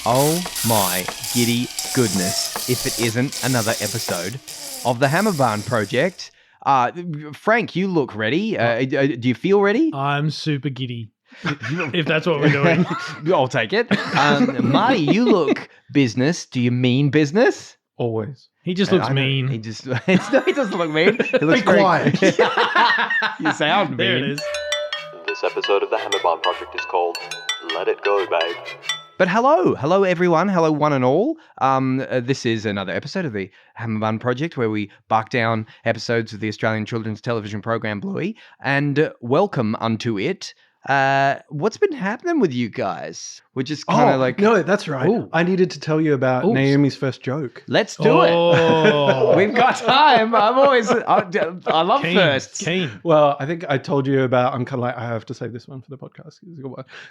Oh my giddy goodness, if it isn't another episode of the Hammer Barn Project. Frank, you look ready. Do you feel ready? I'm super giddy, if that's what we're doing. I'll take it. Marty, you look business. Do you mean business? Always. He just looks mean. He doesn't look mean. He looks Be quiet. You sound mean. There it is. This episode of the Hammer Barn Project is called Let It Go, Babe. But hello everyone, hello one and all. This is another episode of the Hammer Barn Project where we bark down episodes of the Australian children's television program Bluey, and welcome unto it. What's been happening with you guys? We're just kind of like... No, that's right. Ooh. I needed to tell you about Naomi's first joke. Let's do it. We've got time. I love firsts. Keen. Well, I think I told you about, I'm kind of like, I have to say this one for the podcast.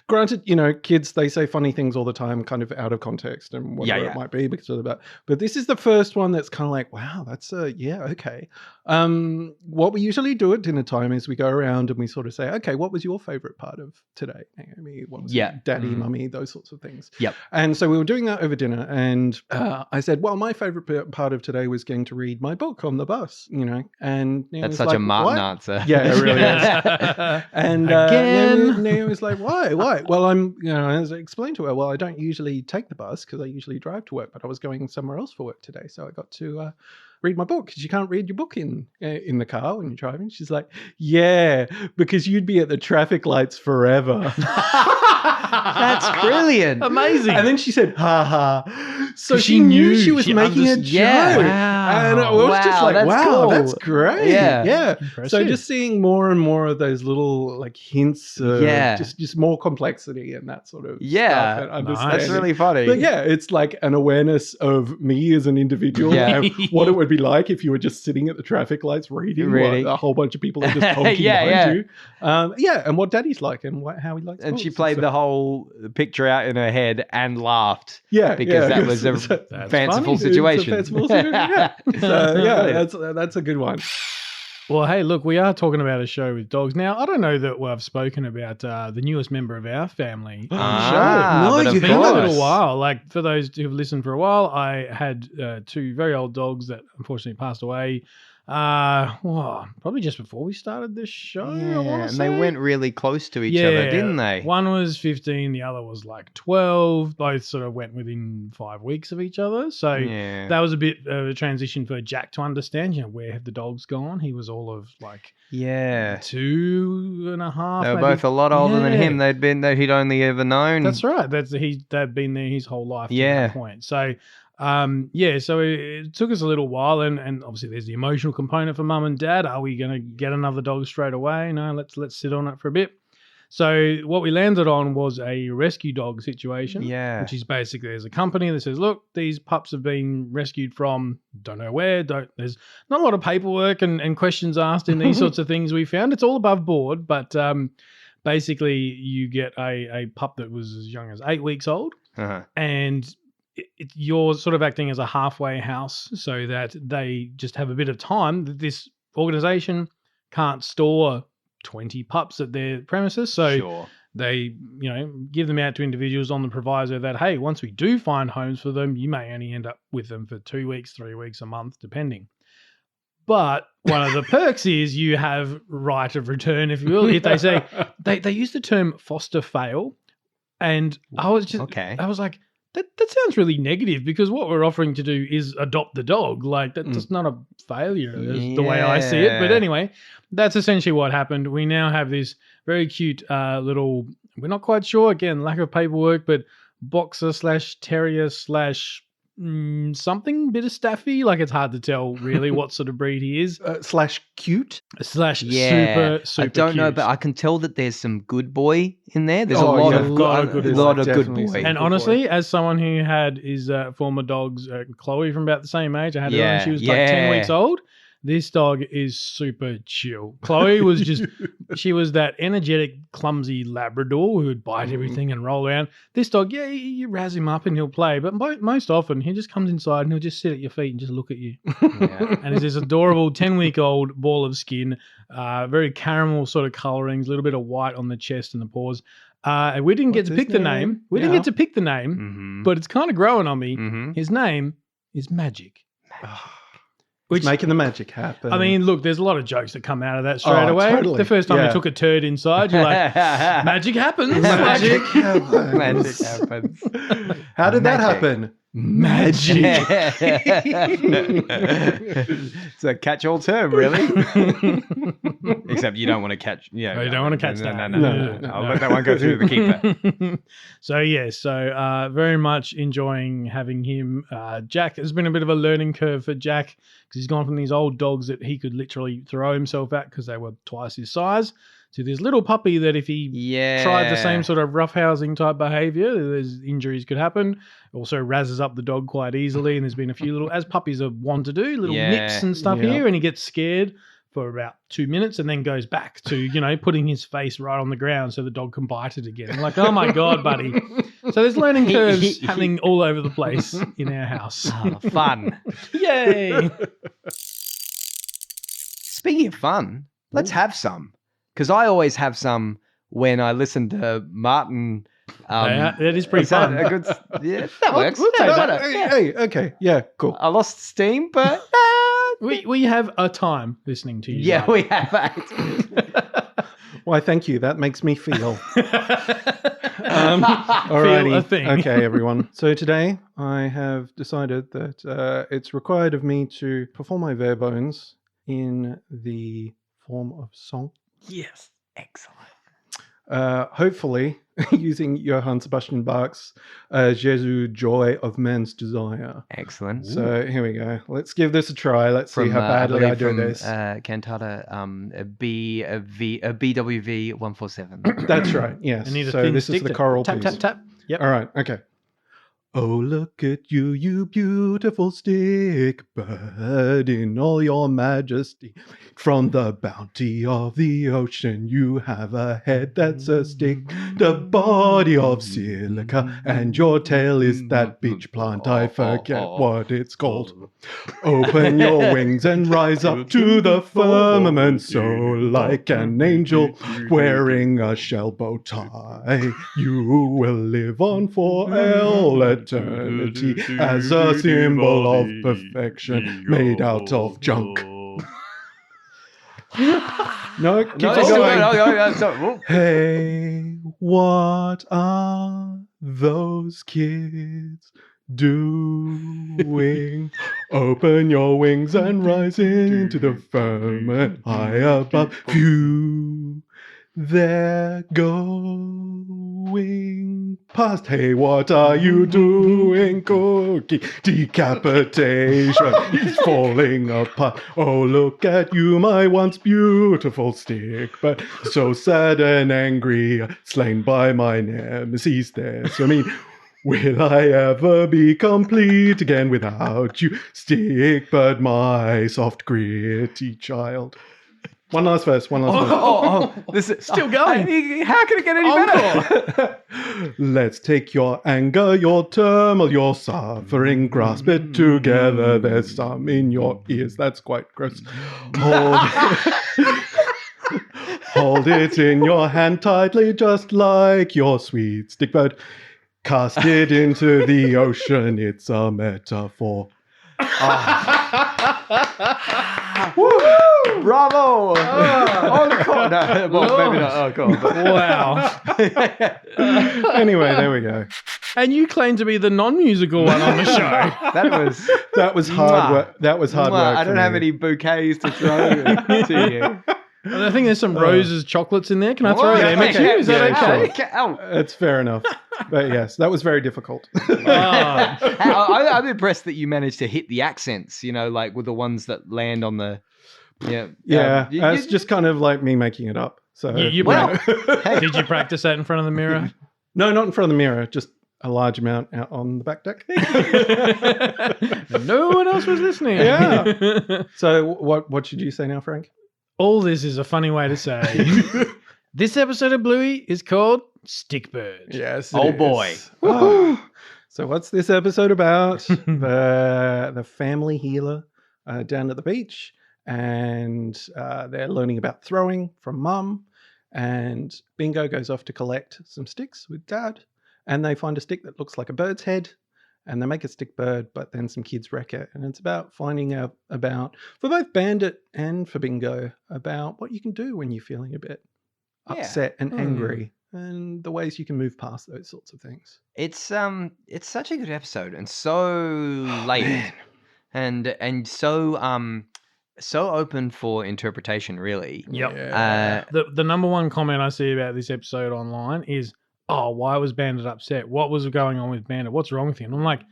Granted, kids, they say funny things all the time, kind of out of context and whatever it might be because of about. But this is the first one that's kind of like, wow, that's okay. What we usually do at dinner time is we go around and we sort of say, okay, what was your favorite part of today, Naomi? What was it? Daddy, mummy, those sorts of things. Yep. And so we were doing that over dinner, and I said, well, my favorite part of today was getting to read my book on the bus, and that's such a Martin answer. Yeah, it really is. And again, Naomi was like, why? Well, as I explained to her, well, I don't usually take the bus because I usually drive to work, but I was going somewhere else for work today, so I got to read my book because you can't read your book in the car when you're driving. She's like, yeah, because you'd be at the traffic lights forever. That's brilliant. Amazing. And then she said, ha ha. So she knew she was making a joke. Yeah. Wow. And I was just like, that's wow, cool. that's great. Yeah. Impressive. So just seeing more and more of those little like hints of just more complexity and that sort of stuff. And understanding. That's really funny. But yeah, it's like an awareness of me as an individual and what it would be like if you were just sitting at the traffic lights reading. What a whole bunch of people are just honking behind you. And what Daddy's like and how he likes and books. she played the whole picture out in her head and laughed. Yeah. Because that was a fanciful situation. It's a fanciful situation. So that's a good one. Well, hey, look, we are talking about a show with dogs. Now, I don't know that I've spoken about the newest member of our family. But It's of been a course. little while. Like, for those who've listened for a while, I had two very old dogs that unfortunately passed away. Probably just before we started this show. I wanna and say. they went really close to each other, didn't they? One was 15, the other was like 12. Both sort of went within 5 weeks of each other. So that was a bit of a transition for Jack to understand, where have the dogs gone? He was all of like 2.5. They were both a lot older than him. He'd only ever known. That's right. They'd been there his whole life to that point. So so it took us a little while, and obviously there's the emotional component for mum and dad. Are we going to get another dog straight away? No, let's sit on it for a bit. So what we landed on was a rescue dog situation, which is basically there's a company that says, look, these pups have been rescued from don't know where. There's not a lot of paperwork and questions asked in these sorts of things we found. It's all above board, but basically you get a pup that was as young as 8 weeks old, and you're sort of acting as a halfway house so that they just have a bit of time. This organization can't store 20 pups at their premises. So they, give them out to individuals on the proviso that, hey, once we do find homes for them, you may only end up with them for 2 weeks, 3 weeks, a month, depending. But one of the perks is you have right of return, if you will. If they say, they use the term foster fail. And I was like, That sounds really negative because what we're offering to do is adopt the dog. Like, that's not a failure is the way I see it. But anyway, that's essentially what happened. We now have this very cute little, we're not quite sure, again, lack of paperwork, but boxer / terrier / something, bit of staffy. Like, it's hard to tell really what sort of breed he is. / cute / super I don't know, but I can tell that there's some good boy in there. There's a lot of good boy. And honestly, as someone who had his former dogs, Chloe from about the same age, I had her when she was like 10 weeks old. This dog is super chill. Chloe was she was that energetic, clumsy Labrador who would bite everything and roll around. This dog, you razz him up and he'll play. But most often, he just comes inside and he'll just sit at your feet and just look at you. And it's this adorable 10-week-old ball of skin, very caramel sort of colorings, a little bit of white on the chest and the paws. And we didn't get What's to his pick the name? name. We didn't Yeah. get to pick the name, Mhm. but it's kind of growing on me. Mhm. His name is Magic. It's making the magic happen. I mean, look, there's a lot of jokes that come out of that straight away. Totally. The first time Yeah. you took a turd inside, you're like, magic happens. magic happens. Magic happens. How did that Magic. happen? Magic. It's a catch-all term, really. Except you don't want to catch. Yeah, Oh, you don't want to catch no, that. No. I'll let that one go through the keeper. So very much enjoying having him. Jack has been a bit of a learning curve for Jack because he's gone from these old dogs that he could literally throw himself at because they were twice his size to this little puppy that if he tried the same sort of roughhousing type behavior, there's injuries could happen. Also razzes up the dog quite easily, and there's been a few little, as puppies are wont to do, little nicks and stuff here, and he gets scared for about 2 minutes and then goes back to, putting his face right on the ground so the dog can bite it again. I'm like, oh my God, buddy. So there's learning curves happening all over the place in our house. Oh, fun. Yay. Speaking of fun, let's have some. Because I always have some when I listen to Martin. That is pretty is that fun. a good? Yeah, that works. we'll take Yeah, that. Hey, okay. Yeah, cool. I lost steam, but We have a time listening to you. yeah, Martin. we have. Why, thank you. That makes me feel. Feel Alrighty. a thing. Okay, everyone. So today I have decided that it's required of me to perform my bare bones in the form of song. Yes, excellent. Hopefully using Johann Sebastian Bach's Jesu Joy of Man's Desire. Excellent. So here we go. Let's give this a try. Let's see From, how badly I do from, this. Cantata BWV 147. That's right. Yes. I need a So thin this is stick the to choral tap, piece. tap, tap. Yep. All right. Okay. Oh, look at you, you beautiful stick bird, in all your majesty. From the bounty of the ocean, you have a head that's a stick, the body of silica, and your tail is that beach plant. I forget what it's called. Open your wings and rise up to the firmament, so like an angel wearing a shell bow tie. You will live on for eternity as a symbol of perfection made out of junk. No, keep No, it going. going. Hey, what are those kids doing? Open your wings and rise into the firmament high above. Phew, they're going past. Hey, what are you doing? Cookie decapitation is falling apart. Oh, look at you, my once beautiful stick, but so sad and angry, slain by my nemesis there. So mean, will I ever be complete again without you, stick, but my soft, gritty child? One last verse. This is Still going. How can it get any better? Let's take your anger, your turmoil, your suffering, grasp it together. There's some in your ears. That's quite gross. Hold it in your hand tightly, just like your sweet stickbird. Cast it into the ocean. It's a metaphor. Bravo! Encore! No, well, maybe not encore. But. Wow. Anyway, there we go. And you claim to be the non-musical one on the show. That was hard work. That was hard work. I don't have any bouquets to throw to you. I think there's some roses chocolates in there. Can I throw them at you? Is that okay? Sure. It's fair enough. But yes, that was very difficult. I'm impressed that you managed to hit the accents, like with the ones that land on the... Yeah. It's just kind of like me making it up. So Did you practice that in front of the mirror? No, not in front of the mirror. Just a large amount out on the back deck. No one else was listening. Yeah. So what should you say now, Frank? All this is a funny way to say. This episode of Bluey is called Stickbird. Yes. Oh boy. So what's this episode about? The family healer down at the beach, and they're learning about throwing from Mum, And Bingo goes off to collect some sticks with Dad, and they find a stick that looks like a bird's head, and they make a Stickbird, but then some kids wreck it. And it's about finding out about, for both Bandit and for Bingo, about what you can do when you're feeling a bit upset and angry, and the ways you can move past those sorts of things. It's such a good episode and so layered and so open for interpretation, really. Yep. Yeah. The number one comment I see about this episode online is, "Oh, why was Bandit upset? What was going on with Bandit? What's wrong with him?" I'm like,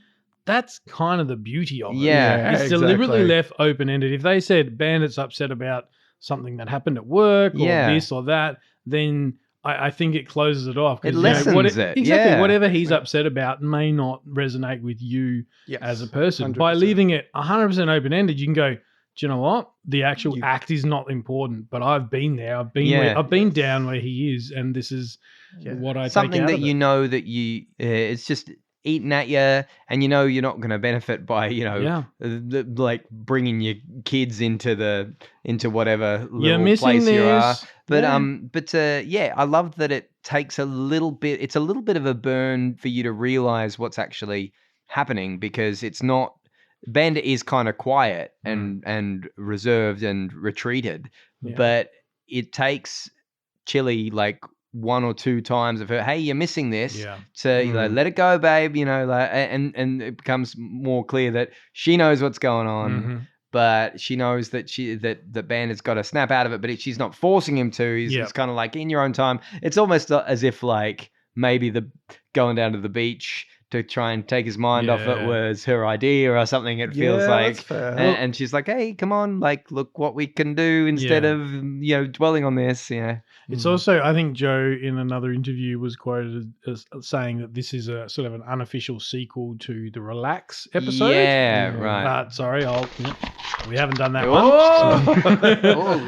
that's kind of the beauty of it. Yeah, It's exactly. deliberately left open-ended. If they said Bandit's upset about something that happened at work or this or that, then I think it closes it off. It lessens it. Exactly. Yeah. Whatever he's upset about may not resonate with you Yes, as a person. 100%. By leaving it 100% open-ended, you can go, do you know what? The actual act is not important, but I've been there. I've been down where he is, and this is what I something take out that of you it. know that you it's just eating at you, and you know you're not going to benefit by like bringing your kids into whatever little missing place you are. this. But I love that it takes a little bit. It's a little bit of a burn for you to realize what's actually happening, because it's not. Bandit is kind of quiet and reserved and retreated, but it takes Chili like one or two times of her, hey, you're missing this, to let it go, babe, and it becomes more clear that she knows what's going on, but she knows that that Bandit's got to snap out of it, but she's not forcing him to. He's kind of like, in your own time. It's almost as if like maybe the going down to the beach to try and take his mind off it was her idea or something. It feels like, and she's like, hey, come on, like, look what we can do instead of dwelling on this. It's also, I think Joe in another interview was quoted as saying that this is a sort of an unofficial sequel to the Relax episode. Yeah, right. Sorry, we haven't done that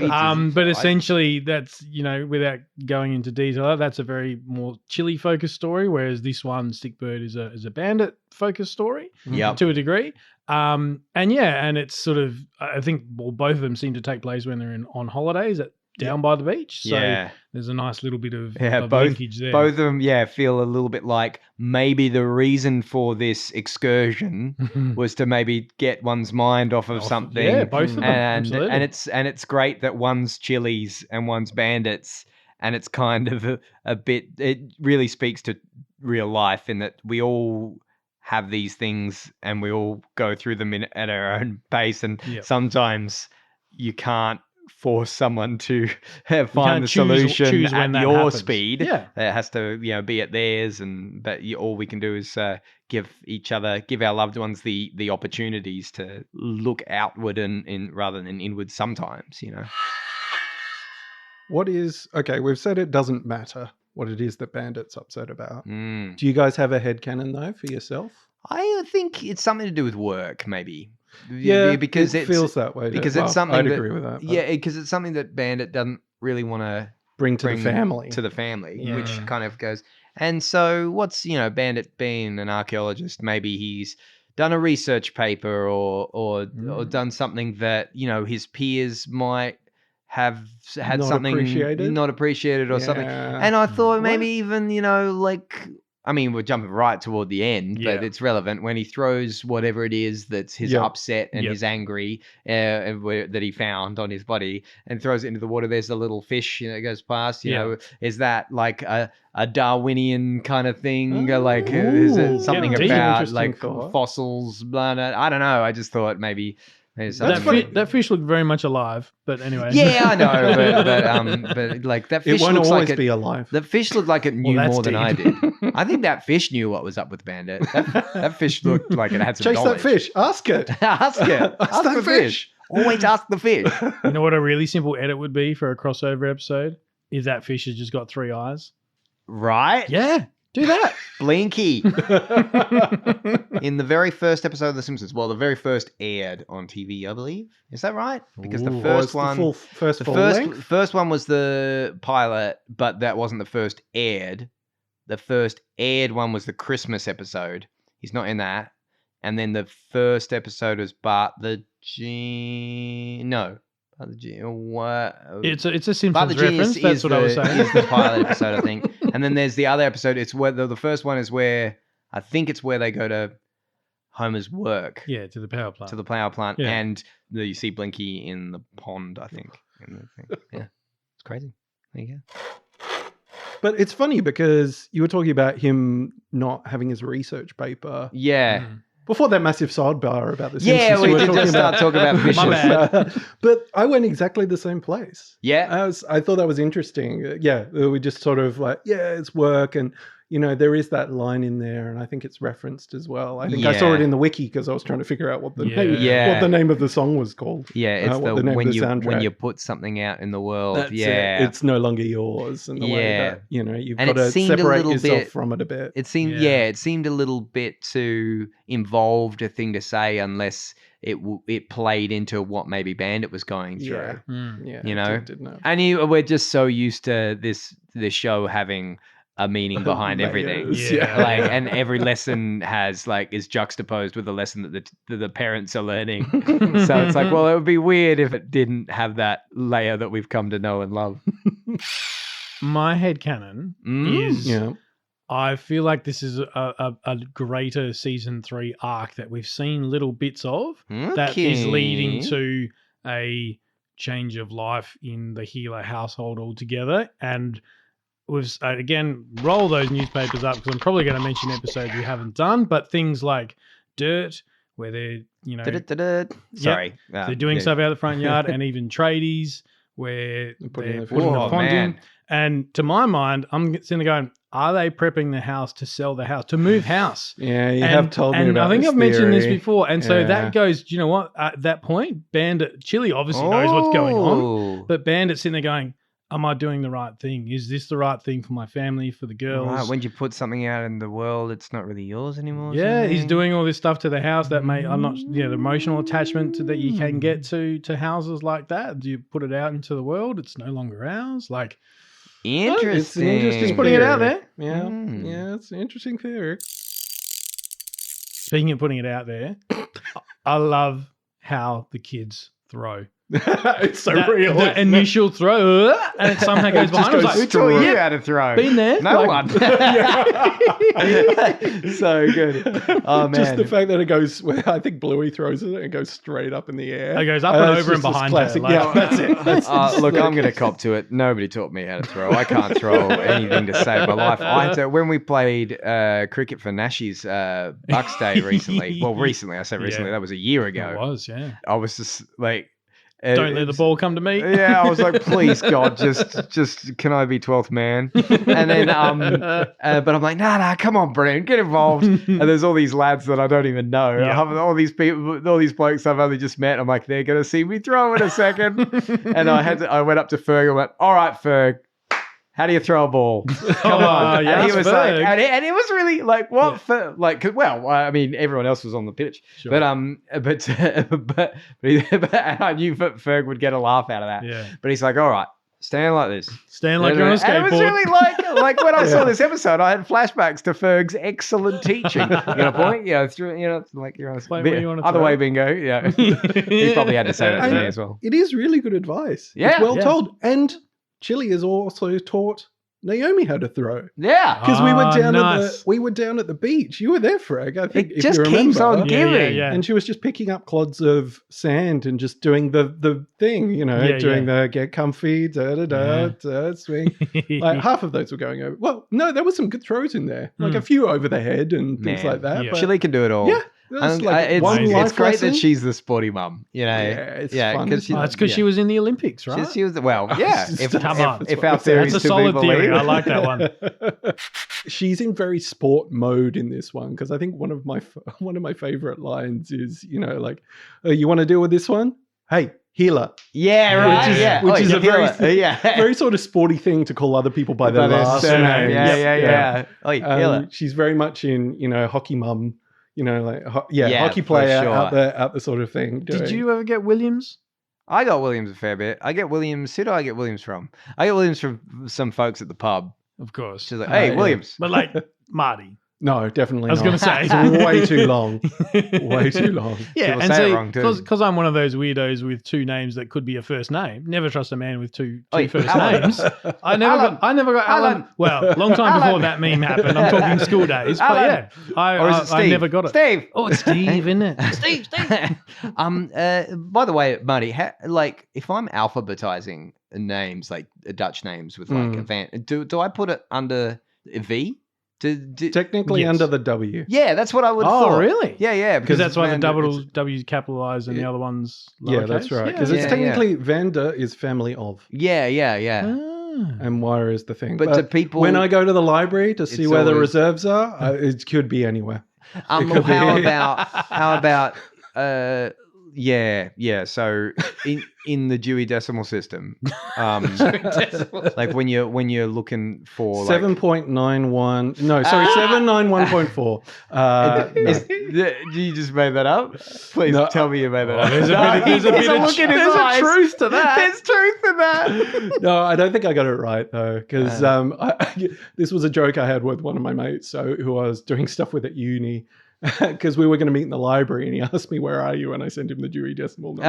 one. But essentially, that's without going into detail, that's a very more Chili focused story, whereas this one, Stickbird, is a Bandit focused story to a degree. And it's sort of, I think, both of them seem to take place when they're on holidays down by the beach. So there's a nice little bit of linkage there. Both of them, feel a little bit like maybe the reason for this excursion was to maybe get one's mind off of something. Yeah, both of them. And it's great that one's Chili's and one's Bandits, and it's kind of a bit, it really speaks to real life in that we all have these things and we all go through them at our own pace, and sometimes you can't force someone to find the solution at your speed. It has to be at theirs, but all we can do is give our loved ones the opportunities to look outward and rather than inward sometimes. What is we've said it doesn't matter what it is that Bandit's upset about. Do you guys have a headcanon though for yourself? I think it's something to do with work, maybe. Yeah, because it feels that way. Because it's something I'd agree with that. Yeah, because it's something that Bandit doesn't really want to bring to the family, which kind of goes. And so, what's Bandit being an archaeologist? Maybe he's done a research paper or done something that his peers might have had not appreciated or something. And I thought maybe even I mean, we're jumping right toward the end, but it's relevant when he throws whatever it is that's his upset and his angry that he found on his body and throws it into the water. There's a little fish that goes past. Is that like a Darwinian kind of thing? Is it something about like fossils? Blah, blah, I don't know. I just thought maybe. That fish looked very much alive, but anyway. Yeah, I know, but like that fish it won't looks always like be alive. The fish looked like it knew more than I did. I think that fish knew what was up with Bandit. That fish looked like it had some knowledge. Chase that fish. Ask it. Ask it. Ask the fish. Always ask the fish. You know what a really simple edit would be for a crossover episode? Is that fish has just got 3 eyes. Right? Yeah. Do that. Blinky. In the very first episode of The Simpsons, the very first aired on TV, I believe. Is that right? Because the first one... The first one was the pilot, but that wasn't the first aired. The first aired one was the Christmas episode. He's not in that. And then the first episode was Bart the... No. It's a Simpsons Father Genius reference. That's is what I was saying. is the pilot episode, I think. And then there's the other episode. It's where the first one is where I think it's where they go to Homer's work. Yeah, to the power plant. To the power plant, Yeah. and you see Blinky in the pond, I think. In the thing. Yeah, it's crazy. There you go. But it's funny because you were talking about him not having his research paper. Yeah. Before that massive sidebar about the Yeah, Simpsons, we were did just start talking about My bad. fishes. But I went exactly the same place. Yeah. I thought that was interesting. Yeah, we just sort of like, yeah, it's work. And, you know, there is that line in there. And I think it's referenced as well. I think I saw it in the wiki because I was trying to figure out what the name of the song was called. Yeah, it's the name when of the you soundtrack. put something out in the world. That's yeah. it's no longer yours. And the way that, you know, you've And got it to seemed a separate little yourself bit- from it a bit. It seemed it seemed a little bit too involved a thing to say unless it played into what maybe Bandit was going through. Yeah, You know? it did know. And we're just so used to this show having a meaning behind everything. Layers, Yeah. Like, and every lesson is juxtaposed with a lesson that the parents are learning. So it's like, well, it would be weird if it didn't have that layer that we've come to know and love. My headcanon is I feel like this is a greater season 3 arc that we've seen little bits of that is leading to a change of life in the Healer household altogether. And we've, again, roll those newspapers up because I'm probably going to mention episodes we haven't done, but things like Dirt, where they're, you know, Sorry. they're doing stuff out the front yard, and even Tradies, where they're putting the pond in. And to my mind, I'm sitting there going, are they prepping the house to sell the house, to move house? Yeah, you have told me about this. I think this I've mentioned this theory. before. And so that goes, do you know what? At that point, Bandit, Chili obviously knows what's going on. But Bandit's sitting there going, am I doing the right thing? Is this the right thing for my family, for the girls? Right, when you put something out in the world, it's not really yours anymore. Yeah, he's doing all this stuff to the house that I'm not, the emotional attachment that you can get to houses like that. Do you put it out into the world? It's no longer ours. Like, interesting. It's an interesting Just putting it out theory. there. Yeah, yeah, it's an interesting theory. Speaking of putting it out there, I love how the kids throw. It's so that, real. That initial throw, and it somehow goes behind. I was like, who taught you how to throw? Been there. No like, one. So good. Oh, man. Just the fact that it goes, well, I think Bluey throws it and it goes straight up in the air. It goes up and It's over and just this behind classic. her. Like, Yeah, that's it. Look, I'm going to cop to it. Nobody taught me how to throw. I can't throw anything to save my life. I had to, when we played cricket for Nashie's Bucks Day recently. Well, recently. I said recently. Yeah. That was a year ago. It was, yeah. I was just like, Don't let the ball come to me. Yeah, I was like, please, God, just can I be 12th man? And then, but I'm like, nah, come on, Brennan, get involved. And there's all these lads that I don't even know. Yeah. I have all these people, all these blokes I've only just met. I'm like, they're gonna see me throw in a second. And I went up to Ferg and went, all right, Ferg, how do you throw a ball? Come on. yeah, and he was Ferg. like, and it was really like, what? Like, well, I mean, everyone else was on the pitch, Sure. but I knew Ferg would get a laugh out of that. Yeah. But he's like, all right, stand like this. Stand like you're on a skateboard. And it was really like when I saw this episode, I had flashbacks to Ferg's excellent teaching. You know, point, like you're on a Like where you wanna other throw. way bingo. Yeah, he probably had to say that to me as well. It is really good advice. Yeah. It's well Yeah. told. And Chili has also taught Naomi how to throw. Yeah, Because nice. we were down at the beach. You were there, Frag. I think it if just you remember. keeps on Yeah, giving. yeah. And she was just picking up clods of sand and just doing the thing, doing the get comfy, swing. Like half of those were going over. Well, no, there were some good throws in there, like a few over the head and things Man. like that. Yeah. But Chili can do it all. yeah, that's like it's, one it's life great lesson. that she's the sporty mum. You know, It's fun, because isn't it? That's because she was in the Olympics, right? She was well, yeah. Come on. if our theories That's a to be solid theory. believed, I like that one. She's in very sport mode in this one because I think one of my favorite lines is, like, you want to deal with this one? Hey, healer. Yeah, right. Which is a very yeah. very sort of sporty thing to call other people by their last surname. name. Yeah. Oh, healer. She's very much in, hockey mum, Yeah, hockey for player sure. out the sort of thing. Did you ever get Williams? I got Williams a fair bit. I get Williams. Who do I get Williams from? I get Williams from some folks at the pub. Of course. She's like, hey, yeah. Williams. But like Marty. No, definitely I was not. going to say. It's way too long. Way too long. Yeah, People and say it see, wrong too. because I'm one of those weirdos with two names that could be a first name. Never trust a man with two Oi, first Alan. names. I never got Alan. Alan. Well, long time before Alan. that meme happened. I'm talking school days. But Alan. yeah, Or is it Steve? I never got it. Steve. Oh, it's Steve, isn't it? Steve. By the way, Marty, like if I'm alphabetizing names, like Dutch names with like a van, do I put it under V? Technically Yes. under the W. Yeah, that's what I would. Oh, thought. really? Yeah, Because that's why the Van- double it's- W's capitalized and the other one's lowercase. Yeah, that's right. Because Yeah. it's technically Vander is family of, Yeah. Ah. and Wire is the thing. But to people, when I go to the library to see It's where the always- reserves are, it could be anywhere. well, it could be- how about yeah. So in the Dewey Decimal System, like when you're looking for 7.91. No, sorry, 791.4. You just made that up? Please No. tell me you made that up. There's a No, bit of there's a look in his there's eyes. a truth to that. There's truth in that. No, I don't think I got it right though, because this was a joke I had with one of my mates, who I was doing stuff with at uni, because we were going to meet in the library, and he asked me, "Where are you?" And I sent him the Dewey Decimal number.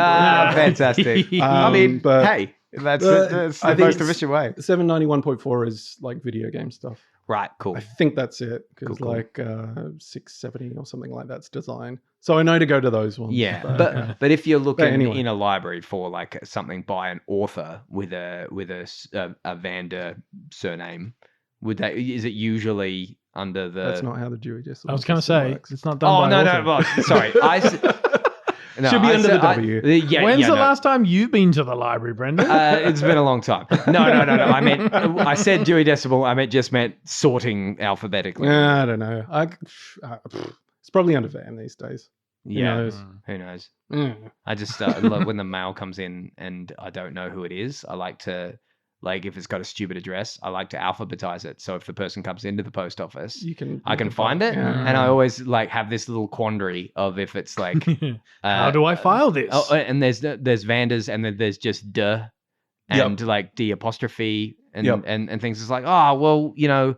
Fantastic. I mean, but- hey, that's I the think most it's- efficient way. 791.4 is like video game stuff. Right, cool. I think that's it, because Cool. like 670 or something like that's design. So I know to go to those ones. Yeah, but but if you're looking anyway. in a library for like something by an author with a Vander surname, is it usually under the? that's not how the Dewey Decimal I was going to System say, works. it's not done Oh by no, author. well, sorry. No, Should be I under said- the W. Yeah. When's the no. last time you've been to the library, Brendan? It's been a long time. No. I said Dewey Decimal. I just meant sorting alphabetically. I don't know. It's probably under Van these days. Yeah. knows? Who knows? Mm. I just love when the mail comes in and I don't know who it is. I like to, like, if it's got a stupid address, I like to alphabetize it. So if the person comes into the post office, I can find it. Yeah. And I always like have this little quandary of if it's like, How do I file this? Oh, and there's Vanders, and then there's just duh, and like D apostrophe and things. It's like, oh well, you know,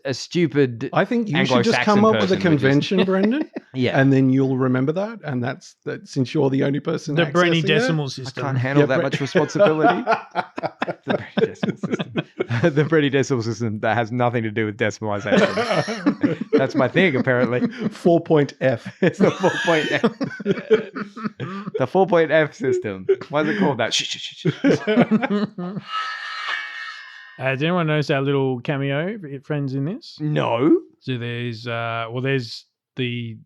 a stupid. I think you should just Anglo-Saxon come up with a person would just- convention, Brendan, Yeah, and then you'll remember that. And that's that. Since you're the only person, The Brenny accessing it. Decimal I System. can't handle that much responsibility. The Brenny Decimal System. The Brenny Decimal System that has nothing to do with decimalization. That's my thing, apparently. 4.F. It's the 4-point F. The 4-point F system. Why is it called that? Shh. Does anyone notice our little cameo friends in this? No. So there's there's the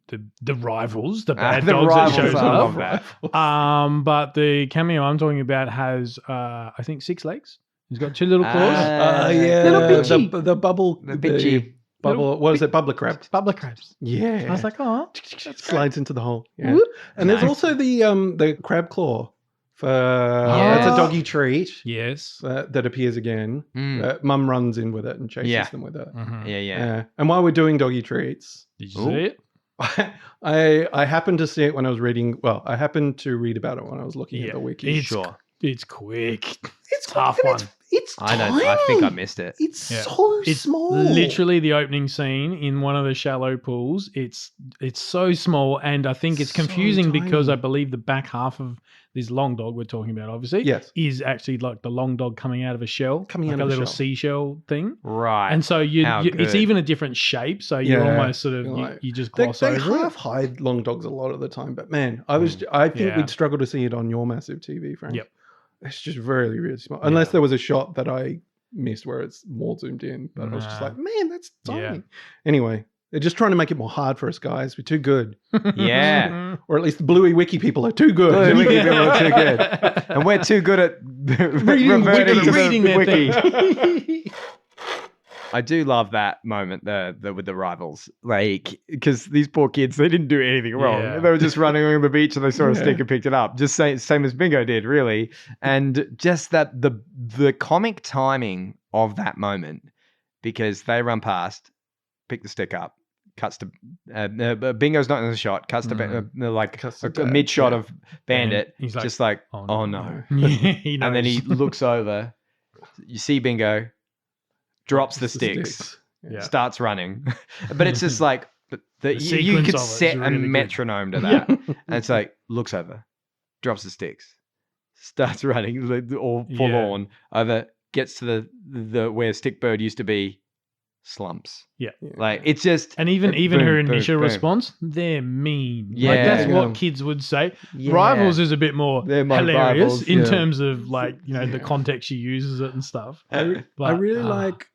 rivals, the bad The dogs rivals, that shows I up. love that. But the cameo I'm talking about has I think 6 legs. He's got 2 little claws. Yeah, Little bitchy. the bubble, The bitchy. bubble. What is it? Bubbler crab. Bubbler crabs. Yeah, I was like, oh, slides into the hole. Yeah, Whoop. and there's Nice. also the crab claw for that's a doggy treat yes. that appears again. Mm. Mum runs in with it and chases them with it. Mhm. Yeah. And while we're doing doggy treats, Did you see it? I happened to see it when I was reading. Well, I happened to read about it when I was looking at Yeah, the wiki. Sure. It's quick. It's tough quick, one. and It's I tiny. think I missed it. It's Yeah. so It's small. literally the opening scene in one of the shallow pools. It's so small, and I think it's So confusing because tiny. I believe the back half of this long dog we're talking about, obviously, Yes. is actually like the long dog coming out of a shell, Coming like out a of a little shell. seashell thing. Right. And so How it's good. even a different shape, so you Yeah. almost sort of You're like- you just They gloss over half it. hide long dogs a lot of the time, but man, I think Yeah. we'd struggle to see it on your massive TV, Frank. Yep. It's just really, really small. Unless there was a shot that I missed where it's more zoomed in, but I was just Nah. like, man, that's tiny. Yeah. Anyway, they're just trying to make it more hard for us guys. We're too good, Yeah. or at least the Bluey Wiki people are too good. Bluey Wiki people are too good. And we're too good at Reading reverting to reading the their wiki. thing. I do love that moment the with the rivals, like because these poor kids, they didn't do anything wrong. Yeah. They were just running on the beach and they saw a Yeah. stick and picked it up, just same as Bingo did, really. And just that the comic timing of that moment, because they run past, pick the stick up, cuts to Bingo's not in the shot, cuts to like Cuts to a Dad, mid shot yeah. of Bandit, He's like, just like "Oh, no. He And then he knows. looks over. You see Bingo, drops the Just sticks, Yeah. starts running. But it's just like you sequence could of it is set a really good. metronome to that. And it's like, looks over, drops the sticks, starts running, all forlorn, over, gets to the where Stickbird used to be, slumps. Yeah. Like, it's just... And even boom, her boom, initial boom. response, they're mean. Yeah. Like, that's Yeah. what kids would say. Yeah. Rivals is a bit more They're my hilarious rivals, in yeah. terms of, like, you know, the context she uses it and stuff. I But, really like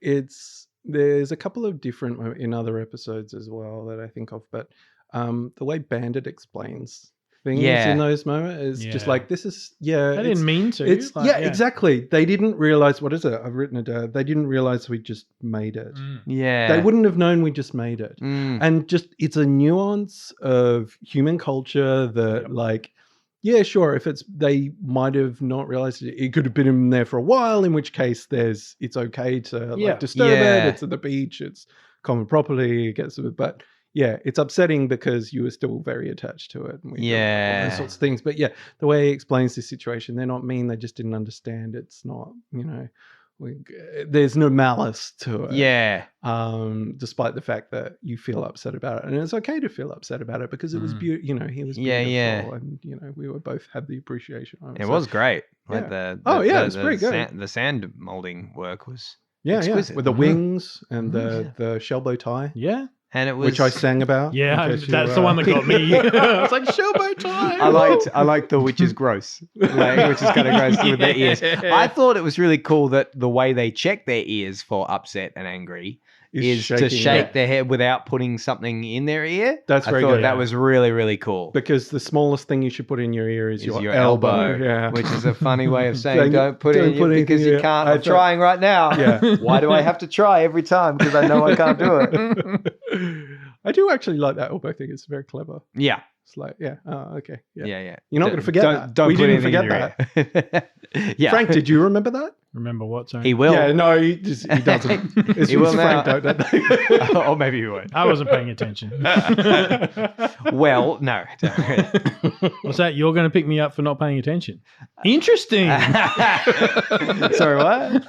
there's a couple of different in other episodes as well that I think of, but the way Bandit explains things in those moments is just Yeah. like, this is They it's- didn't mean to. It's like, exactly. They didn't realize, what is it? I've written it down. They didn't realize we just made it. Yeah. They wouldn't have known we just made it. And just, it's a nuance of human culture that like, yeah, sure. If they might have not realized it could have been in there for a while, in which case it's okay to like disturb it. It's at the beach. It's common property. It gets, but yeah, it's upsetting because you were still very attached to it. And all those sorts of things. But yeah, the way he explains this situation, they're not mean. They just didn't understand. It's not, you know, there's no malice to it. Yeah. Despite the fact that you feel upset about it, and it's okay to feel upset about it because it was beautiful. You know, he was beautiful, and you know, we were both had the appreciation. It was great. Like it's pretty good. The sand molding work was exquisite. With the wings and the shell bow tie. Yeah. And it was, which I sang about. Yeah, that's the one that got me. I was like, showboat time. I liked the which is gross, like, which is kind of gross with their ears. I thought it was really cool that the way they check their ears for upset and angry is to shake their head without putting something in their ear. That's very good. good. That was really, really cool. Because the smallest thing you should put in your ear is your elbow. Yeah. Which is a funny way of saying don't put it in your ear because you can't. I'm trying right now. Yeah. Why do I have to try every time? Because I know I can't do it. I do actually like that elbow thing. It's very clever. Yeah. It's like, okay. Yeah. You're not going to forget that. Don't we put didn't anything forget in your that. ear. Yeah. Frank, did you remember that? Remember what? Sorry. He will. Yeah, no, he doesn't. It's He will Frank, now. don't. Or maybe he won't. I wasn't paying attention. Well, no. What's that? You're going to pick me up for not paying attention? Interesting. Sorry, what?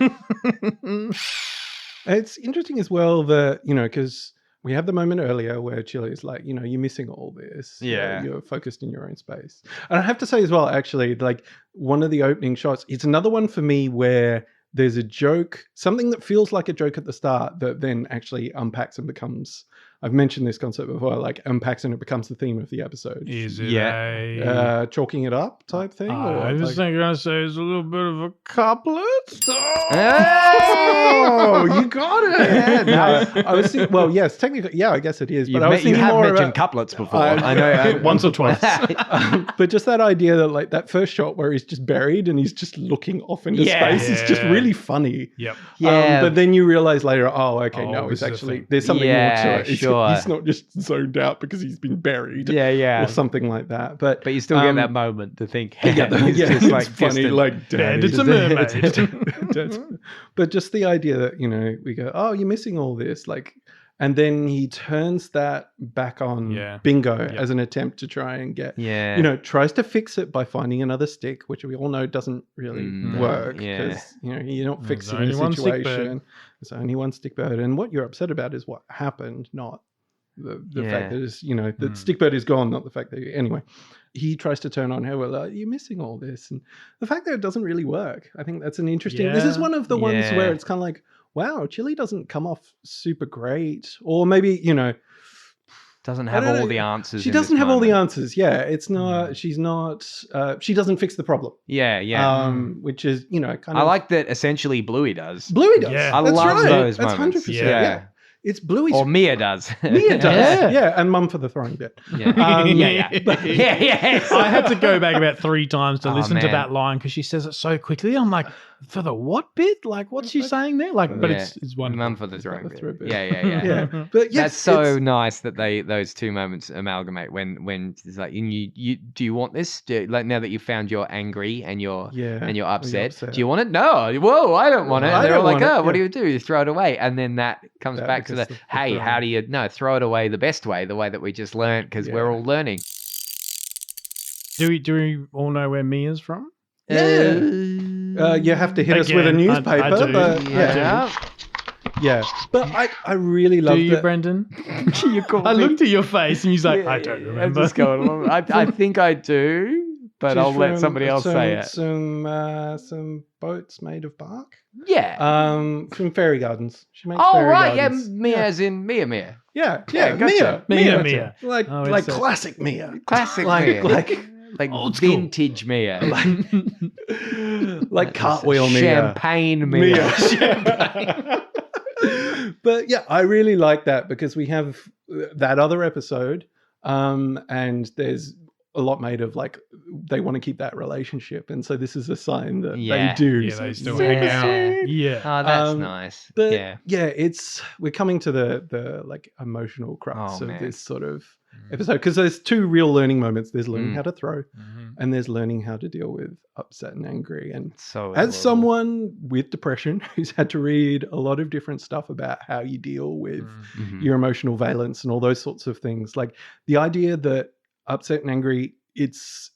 It's interesting as well that, you know, because we have the moment earlier where Chili's like, you know, you're missing all this. Yeah. You're focused in your own space. And I have to say as well, actually, like one of the opening shots, it's another one for me where there's a joke, something that feels like a joke at the start that then actually unpacks and becomes, I've mentioned this concept before, like unpacks and it becomes the theme of the episode. Is it chalking it up type thing? I was thinking I say it's a little bit of a couplet. Oh, you got it. Yeah, no. I was thinking, well, yes, technically, yeah, I guess it is. But I was you thinking have more mentioned about, couplets before. I know. Once or twice. but just that idea that like that first shot where he's just buried and he's just looking off into space is just really funny. Yep. Yeah. But then you realize later, no, this it's is a actually thing. there's something more to it. Sure. He's not just zoned out because he's been buried. Yeah. Or something like that. But you still get that moment to think. it's like funny, distant. like Dad, it's a mermaid. But just the idea that, you know, we go, oh, you're missing all this, like, and then he turns that back on Bingo as an attempt to try and get, you know, tries to fix it by finding another stick, which we all know doesn't really work because, you know, you're not fixing the situation. There's only one Stickbird. And what you're upset about is what happened, not the fact that it's, you know, that Stickbird is gone, not the fact that, anyway. He tries to turn on her, well, like, you're missing all this. And the fact that it doesn't really work, I think that's an interesting, this is one of the ones where it's kind of like, wow, Chili doesn't come off super great. Or maybe, you know, doesn't have all the answers. She doesn't have all the answers. Yeah. It's not, she's not, she doesn't fix the problem. Yeah. Which is, you know, kind of. I like that essentially Bluey does. Bluey does. Yeah. I love those That's moments. 100%. Yeah. It's Bluey's. Or Mia does. Mia does. Yeah. And Mum for the throwing bit. Yeah. I had to go back about 3 times to listen to man. that line because she says it so quickly. I'm like, for the what bit? Like, what's she saying there? Like, but it's wonderful. Mum for the throwing bit. bit. Yeah. But yes, that's so nice that those two moments amalgamate when it's like, you do you want this? Like now that you've found you're angry and you're upset, do you want it? No. Whoa, I don't want it. And they're all like, what do you do? You throw it away, and then that comes back to the hey, how do you throw it away the best way, the way that we just learned because we're all learning. Do we all know where Mia's from? You have to hit us with a newspaper. I do. But Yeah, but I really love Do you, that. Brendan? You called I me- looked at your face and he's like, Yeah, I don't yeah, remember. I'm just going along. I think I do, but I'll Just let from somebody else say it. Some boats made of bark. Yeah. From Fairy Gardens. She makes Oh, fairy right. gardens. Yeah, Mia as in Mia. Yeah, gotcha. Mia. Like Oh, like it's a- classic Mia. Classic Like Mia. like Old school. vintage Mia. like cartwheel Mia. Champagne Mia. Champagne. But yeah, I really like that because we have that other episode, and there's a lot made of like they want to keep that relationship, and so this is a sign that Yeah. they do. Yeah, So they it's still super hang out. sweet. Yeah. Oh, that's Um, nice. But yeah. we're coming to the like emotional crux Oh, of man. this sort of episode because there's two real learning moments. There's learning Mm. how to throw, Mhm. and there's learning how to deal with upset and angry. And So as adorable. someone with depression who's had to read a lot of different stuff about how you deal with Mhm. your emotional valence and all those sorts of things, like the idea that upset and angry, it's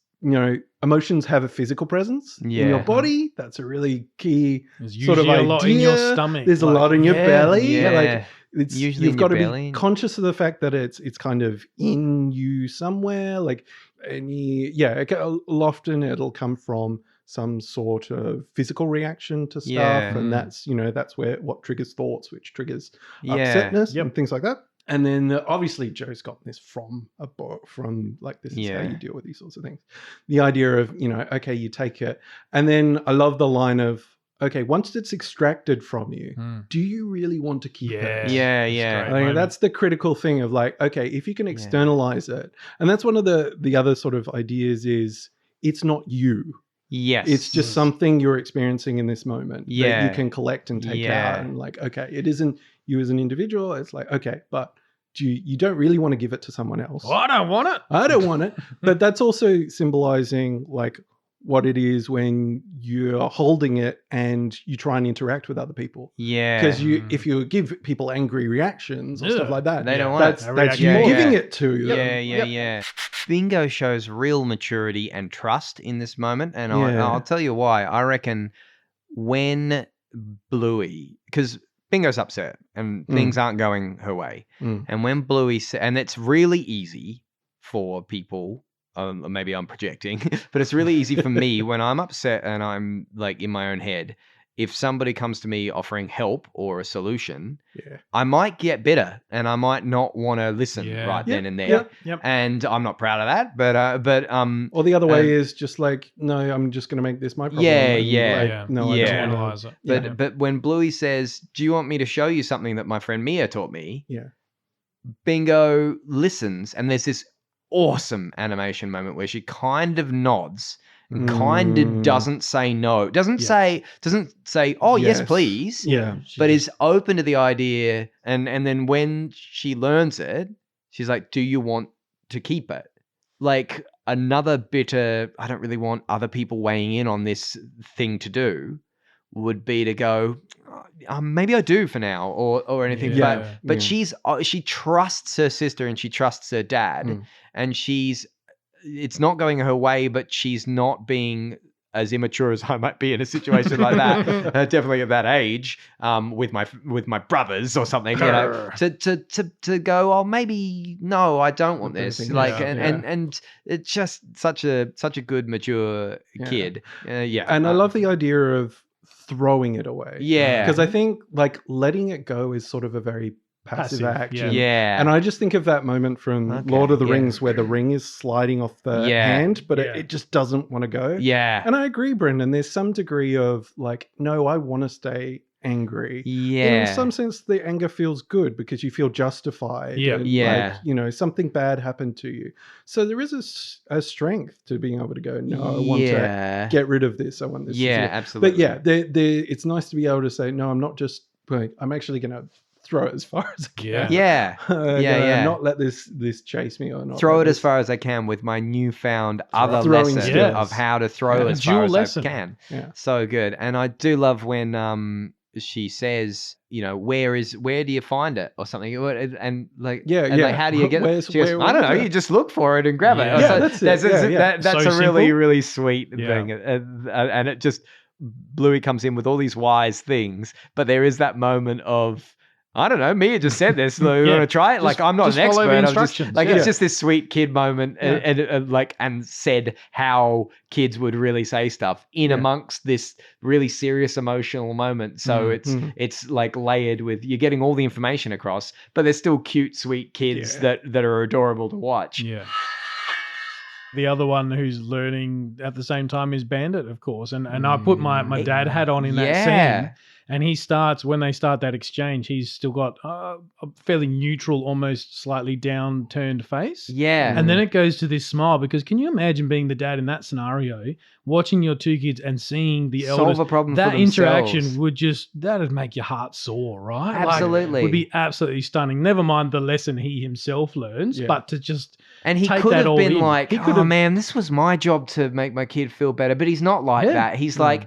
emotions have a physical presence in your Yeah. body. That's a really key There's sort of usually a lot in your idea. stomach. There's a lot in your belly. Yeah. Like it's Usually you've in got your to belly. be conscious of the fact that it's kind of in you somewhere. Like often it'll come from some sort of physical reaction to stuff, Yeah. and that's where what triggers thoughts, which triggers Yeah. upsetness Yep. and things like that. And then obviously Joe's got this from a book, from like this is how Yeah. you deal with these sorts of things. The idea of okay, you take it, and then I love the line of okay, once it's extracted from you, Mm. do you really want to keep it? Yeah, That's yeah. great I mean, moment. that's the critical thing of like, okay, if you can Yeah. externalize it, and that's one of the other sort of ideas is it's not you. Yes. It's just something you're experiencing in this moment that Yeah. you can collect and take Yeah. out, and like, okay, it isn't you as an individual. It's like, okay, but you don't really want to give it to someone else. Oh, I don't want it. I don't want it. But that's also symbolizing like what it is when you're holding it and you try and interact with other people. Yeah. Because if you give people angry reactions or stuff Ugh. like that, They don't want that's it. They that's react you more. giving Yeah. it to you. Yeah. Bingo shows real maturity and trust in this moment, and Yeah. I'll tell you why. I reckon when Bluey, because Bingo's upset and things aren't going her way, and when Bluey and it's really easy for people. Maybe I'm projecting, but it's really easy for me when I'm upset and I'm like in my own head. If somebody comes to me offering help or a solution, Yeah. I might get bitter and I might not want to listen Yeah. right then and there. Yep. Yep. And I'm not proud of that, but Or the other way is just like, no, I'm just going to make this my problem. Yeah, and, yeah. like, no, Yeah. I don't wanna- Analyze it. but when Bluey says, "Do you want me to show you something that my friend Mia taught me?" Yeah. Bingo listens, and there's this awesome animation moment where she kind of nods and kind of doesn't say no. Doesn't say, "Oh, yes, please." Yeah. But is open to the idea, and then when she learns it, she's like, "Do you want to keep it?" Like another bitter, I don't really want other people weighing in on this thing to do, would be to go, maybe I do for now, or anything. Yeah. But she trusts her sister and she trusts her dad, and it's not going her way, but she's not being as immature as I might be in a situation like that. Definitely at that age, with my brothers or something, to go, oh, maybe no, I don't want this. And it's just such a good mature kid. And I love the idea of throwing it away. Yeah. Because I think like letting it go is sort of a very passive action. Yeah. And I just think of that moment from Lord of the yeah. Rings where the ring is sliding off the hand, but it just doesn't want to go. Yeah. And I agree, Brendan. There's some degree of like, no, I want to stay angry. Yeah. In some sense, the anger feels good because you feel justified. Yeah. And Yeah. like, something bad happened to you. So there is a strength to being able to go, no, I want to get rid of this. I want this. Yeah, absolutely. But yeah, it's nice to be able to say, no, I'm not just, like, I'm actually going to throw it as far as I can. Yeah. Not let this chase me or not. Throw it as far as I can with my newfound other Throwing lesson skills. of how to throw as far as I can. Yeah. So good. And I do love when she says, where do you find it or something? And like, like, how do you get it? She goes, I don't know. You just look for it and grab it. Yeah, that's it. That's So a really, simple. really sweet Yeah. thing. And it just, Bluey comes in with all these wise things, but there is that moment of I don't know. Mia just said this. So you Yeah. want to try it? Like, I'm not just an follow expert. the I'm just instructions. like, Yeah. it's just this sweet kid moment, and said how kids would really say stuff in amongst this really serious emotional moment. So it's like layered with, you're getting all the information across, but they're still cute, sweet kids that are adorable to watch. Yeah. The other one who's learning at the same time is Bandit, of course. And I put my dad hat on in that scene. And he starts, when they start that exchange, he's still got a fairly neutral, almost slightly down-turned face. Yeah. And then it goes to this smile, because can you imagine being the dad in that scenario, watching your two kids and seeing the solve eldest, a problem that for themselves. interaction that'd make your heart sore, right? Absolutely. Like, would be absolutely stunning. Never mind the lesson he himself learns, but to just and he take could that have all been in. like, oh man, this was my job to make my kid feel better. But he's not like that. He's like,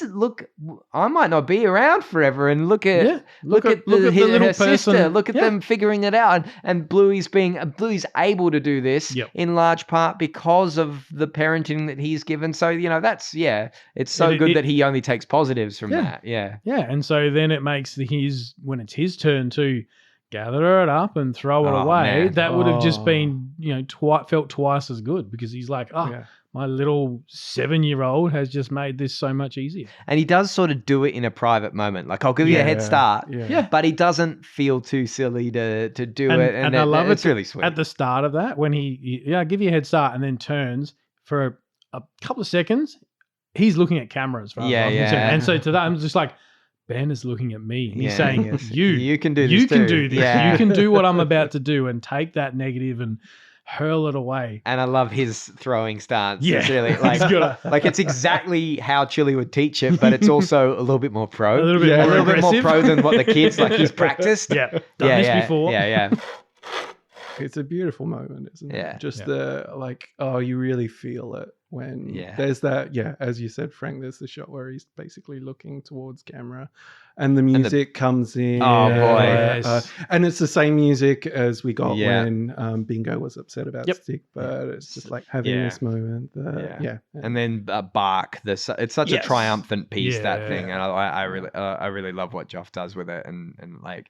look, I might not be around forever, and look at the little sister. Look at them figuring it out, and Bluey's able to do this in large part because of the parenting that he's given. So that's it's so good that he only takes positives from that. Yeah, and so then it makes when it's his turn to gather it up and throw it away. Man. That would have just been felt twice as good, because he's like, my little 7-year-old has just made this so much easier. And he does sort of do it in a private moment. Like, I'll give you a head start, but he doesn't feel too silly to do it. And I love it's really sweet. At the start of that, when he give you a head start, and then turns for a couple of seconds, he's looking at cameras. And so to that, I'm just like, Ben is looking at me. And he's saying, you can do this. You can do this. Yeah. You can do what I'm about to do, and take that negative and hurl it away. And I love his throwing stance. Yeah. It's really like it's exactly how Chili would teach it, but it's also a little bit more pro. A little bit more pro than what the kids, like, he's practiced. Done this before. Yeah. It's a beautiful moment, isn't it? Yeah. Just you really feel it when there's that, as you said, Frank, there's the shot where he's basically looking towards camera and the music comes in. Oh, boy. Yes. And it's the same music as we got when Bingo was upset about Stickbird. It's just like having this moment. And then Bark, it's such a triumphant piece, that thing. And I really love what Joff does with it, and like,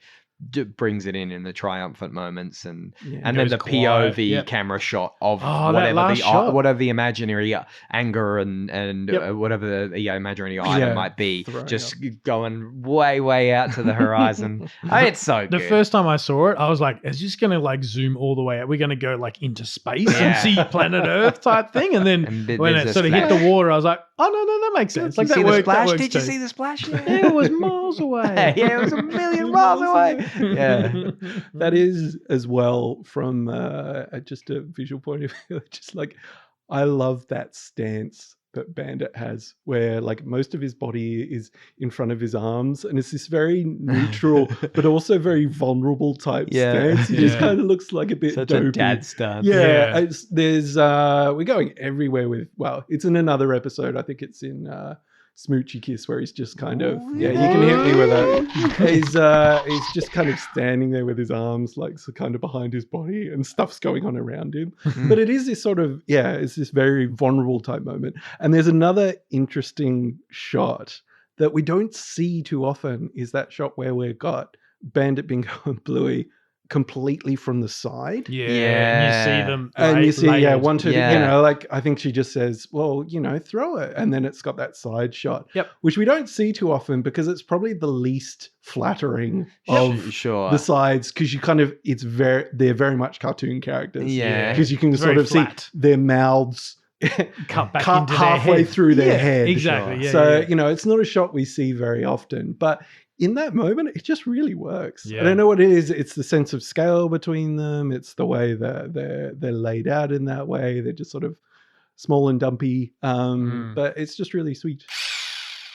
brings it in the triumphant moments, and then the POV camera shot of whatever the imaginary anger and whatever the imaginary item might be, just going way out to the horizon. It's so good. The first time I saw it, I was like, it's just going to like zoom all the way out. We're going to go like into space and see planet Earth type thing. And then when it sort of hit the water, I was like, oh, no, that makes sense. Like, that works. Did you see the splash? It was miles away. It was a million miles away. Yeah. That is as well from just a visual point of view. Just like, I love that stance that Bandit has, where like most of his body is in front of his arms, and it's this very neutral but also very vulnerable type stance. He just kind of looks like a bit such dopey. A dad stance. Yeah. There's we're going everywhere with, it's in another episode. I think it's in Smoochy Kiss, where he's just kind of you can hit me with that. He's just kind of standing there with his arms like so kind of behind his body, and stuff's going on around him. But it is this sort of it's this very vulnerable type moment. And there's another interesting shot that we don't see too often, is that shot where we've got Bandit, Bingo, and Bluey completely from the side. And you see them and you see one two Yeah. like I think she just says, well, throw it, and then it's got that side shot, which we don't see too often, because it's probably the least flattering of the sides, because you kind of they're very much cartoon characters, because you can sort of see their mouths cut halfway through their head, exactly. It's not a shot we see very often, but in that moment, it just really works. Yeah. I don't know what it is. It's the sense of scale between them. It's the way that they're laid out in that way. They're just sort of small and dumpy, but it's just really sweet.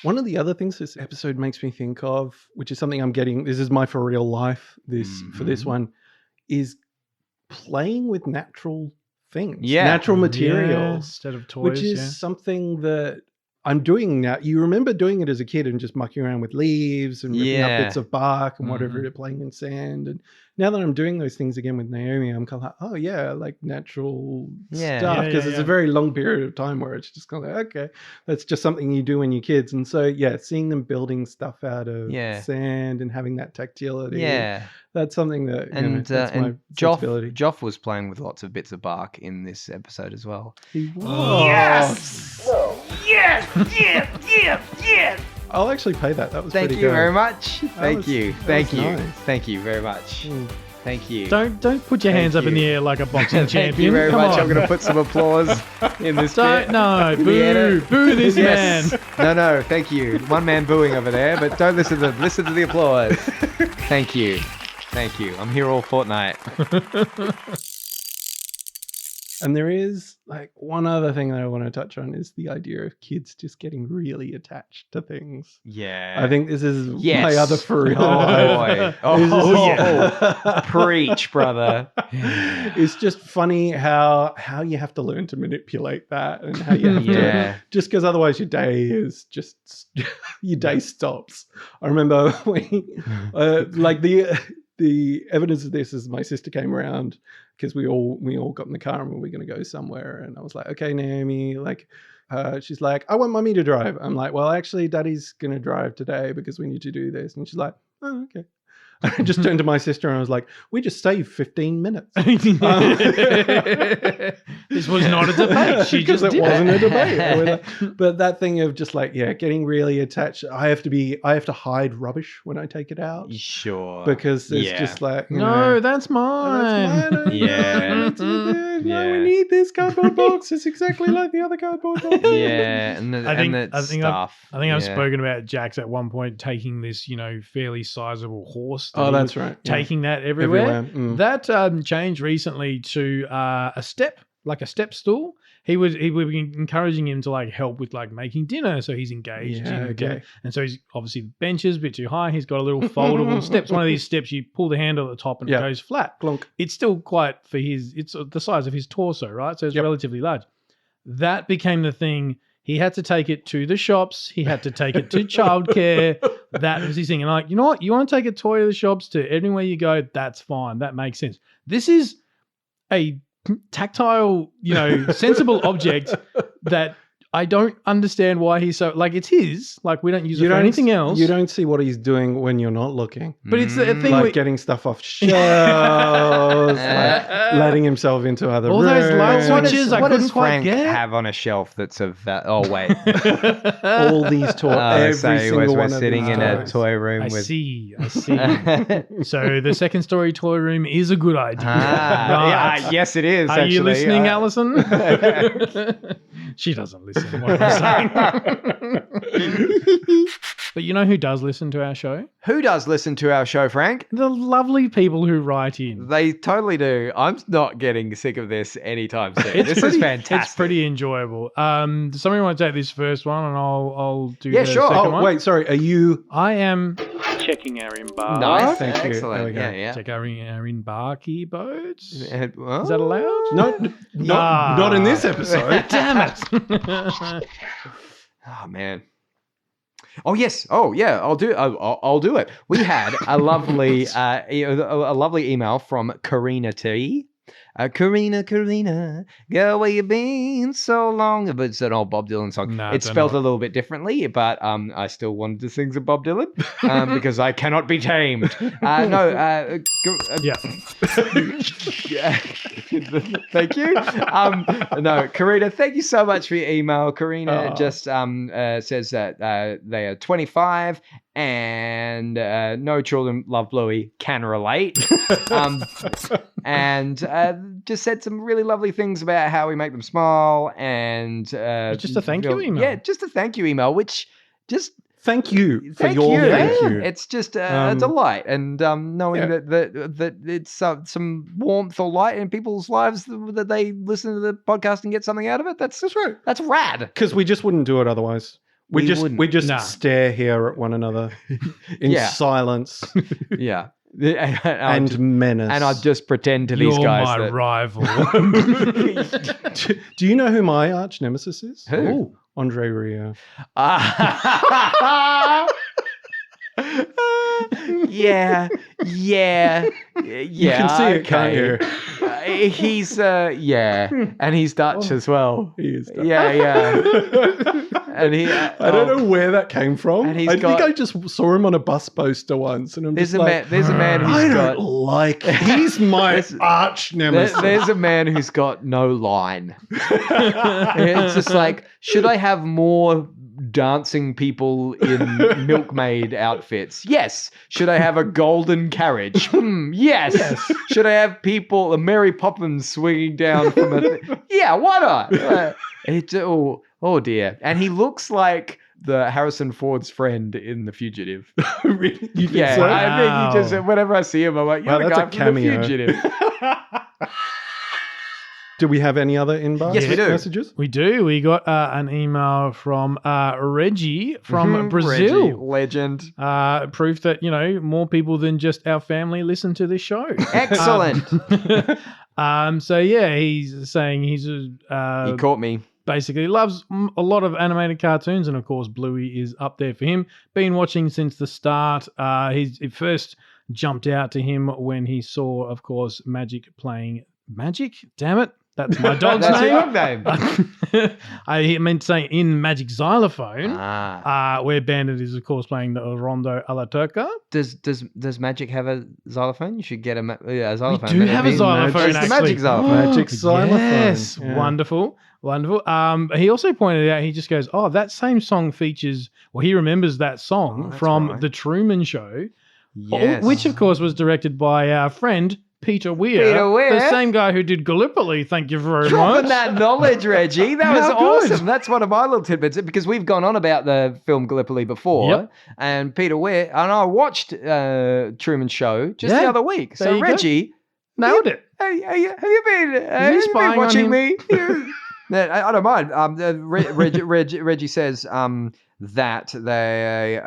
One of the other things this episode makes me think of, which is something I'm getting, this is my for real life, for this one, is playing with natural things, natural materials, instead of toys, which is something that I'm doing now. You remember doing it as a kid and just mucking around with leaves and ripping up bits of bark and whatever, playing in sand and now that I'm doing those things again with Naomi, I'm kind of like, oh yeah, like natural Yeah. stuff, Yeah, because yeah, it's yeah. a very long period of time where it's just kind of like, okay, that's just something you do when you're kids. And so yeah, seeing them building stuff out of sand and having that tactility, Yeah. that's something that that's my And sensibility. Joff was playing with lots of bits of bark in this episode as well. He was. Yes! Yes! Yes! Yes! Yes! I'll actually pay that. That was Thank pretty you good. very much. Thank you. Thank was you. nice. Thank you very much. Thank you. Don't put your hands up in the air like a boxing champion. Thank you very Come much. on. I'm going to put some applause in this bit. No, In the boo, edit. boo this Yes. man. No, thank you. One man booing over there, but don't listen to the applause. Thank you. Thank you. I'm here all fortnight. And there is like one other thing that I want to touch on is the idea of kids just getting really attached to things. Yeah. I think this is Yes. my other for real. Oh, boy. Oh, yeah. Preach, brother. It's just funny how you have to learn to manipulate that, and how you have to, just because otherwise your day is just your day stops. I remember when like the evidence of this is my sister came around because we all got in the car and we were going to go somewhere, and I was like, okay, Naomi, like she's like, I want Mummy to drive. I'm like, well, actually Daddy's going to drive today because we need to do this. And she's like, oh, okay. I just turned to my sister and I was like, we just saved 15 minutes. This was not a debate. She Because just it did wasn't it. a debate. But that thing of just like, getting really attached. I have to hide rubbish when I take it out. Sure. Because it's just like, you No, know, that's mine. that's mine. Yeah. No, we need this cardboard box. It's exactly like the other cardboard box. Yeah. And I think stuff. I've spoken about Jax at one point taking this, fairly sizable horse. Oh, that's right. Yeah. Taking that everywhere. Mm. That changed recently to a step stool. He was encouraging him to like help with like making dinner, so he's engaged in dinner. And so he's obviously the bench is a bit too high. He's got a little foldable steps. One of these steps you pull the handle at the top and it goes flat. Glunk. It's still quite it's the size of his torso, right? So it's relatively large. That became the thing. He had to take it to the shops. He had to take it to childcare. That was his thing. And like, you know what? You want to take a toy to the shops, to anywhere you go, that's fine. That makes sense. This is a tactile, sensible object that I don't understand why he's so, like, it's his. Like, we don't use it for anything else. You don't see what he's doing when you're not looking. But it's the thing like getting stuff off shelves, like letting himself into other all rooms. those light switches I What couldn't does quite Frank get. have on a shelf that's of that? Oh, wait. All these toys. Every single we're one of sitting these in a toys. toy room I with... see. So the second story toy room is a good idea. yeah, yes, it is. Are you actually. listening, Alison? She doesn't listen to what I'm saying. But you know who does listen to our show? Who does listen to our show, Frank? The lovely people who write in. They totally do. I'm not getting sick of this anytime soon. This is fantastic. It's pretty enjoyable. Does somebody want to take this first one and I'll do Yeah, the sure. second Oh, one? wait, sorry. Are you... I am checking our inbox. Nice. Thank you. Excellent. There we go. Yeah. Check our embarky boats. Is Well, that allowed? No, not in this episode. Damn it. Oh, man. Oh yes. Oh yeah. I'll do it. We had a lovely, a lovely email from Karina T. Karina, girl, where you been so long? But it's an old Bob Dylan song. No, it's spelled a little bit differently, but I still wanted to sing some Bob Dylan because I cannot be tamed. Yeah. Thank you. No, Karina, thank you so much for your email. Karina just says that they are 25 and no children love Bluey, can relate. And just said some really lovely things about how we make them smile and just a thank you email. Yeah, just a thank you email, which just Thank you for thank your you. thank you. It's just a delight, and knowing that it's some warmth or light in people's lives that they listen to the podcast and get something out of it. That's right. That's rad. Because we just wouldn't do it otherwise. We just stare here at one another in silence. Yeah. And menace. And I just pretend to these You're guys my that... rival. Do you know who my arch nemesis is? Who? Andre Rio. Yeah. You can see it, can't you? He's and he's Dutch as well. He is Dutch. Yeah. And he, I don't know where that came from. And I think I just saw him on a bus poster once, and I'm there's just a like, man. There's a man who's I got. don't like. He's my arch nemesis. There's a man who's got no line. It's just like, should I have more dancing people in milkmaid outfits? Yes. Should I have a golden carriage? Yes. Should I have people, a Mary Poppins swinging down from a... Yeah, why not? Oh dear. And he looks like the Harrison Ford's friend in The Fugitive. Really? You think Yeah, so? I think he just, whenever I see him, I'm like, you're the Wow, guy that's a from The cameo. Fugitive. Do we have any other inbox Yes, we do. messages? We do. We got an email from Reggie from Brazil. Reggie, legend. Proof that, more people than just our family listen to this show. Excellent. So yeah, he's saying he's You caught me. basically loves a lot of animated cartoons, and of course Bluey is up there for him. Been watching since the start. It first jumped out to him when he saw, of course, Magic playing Magic. Damn it. That's my dog's That's name. your dog name. I meant to say in Magic Xylophone, Ah. where Bandit is, of course, playing the Rondo a la Turca. Does Magic have a xylophone? You should get a xylophone. We do have a xylophone, It's the actually. Magic xylophone. Magic xylophone. Yes, Yeah. wonderful. He also pointed out, he just goes, oh, that same song features, well, he remembers that song that's from right. The Truman Show, Yes. which, of course, was directed by our friend Peter Weir. Peter Weir. The same guy who did Gallipoli, thank you very Dropping much. that knowledge, Reggie. That was How good. awesome. That's one of my little tidbits because we've gone on about the film Gallipoli before. Yep. And Peter Weir, and I watched Truman Show just the Yeah. other week. There So, you go. Reggie, Nailed it. have you been spying on watching him? me? No, I don't mind. Reggie says that they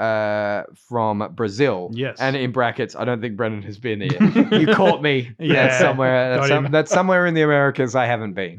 from Brazil. Yes. And in brackets, I don't think Brendan has been here. You caught me. Yeah. That's somewhere. Got him. That's somewhere in the Americas I haven't been.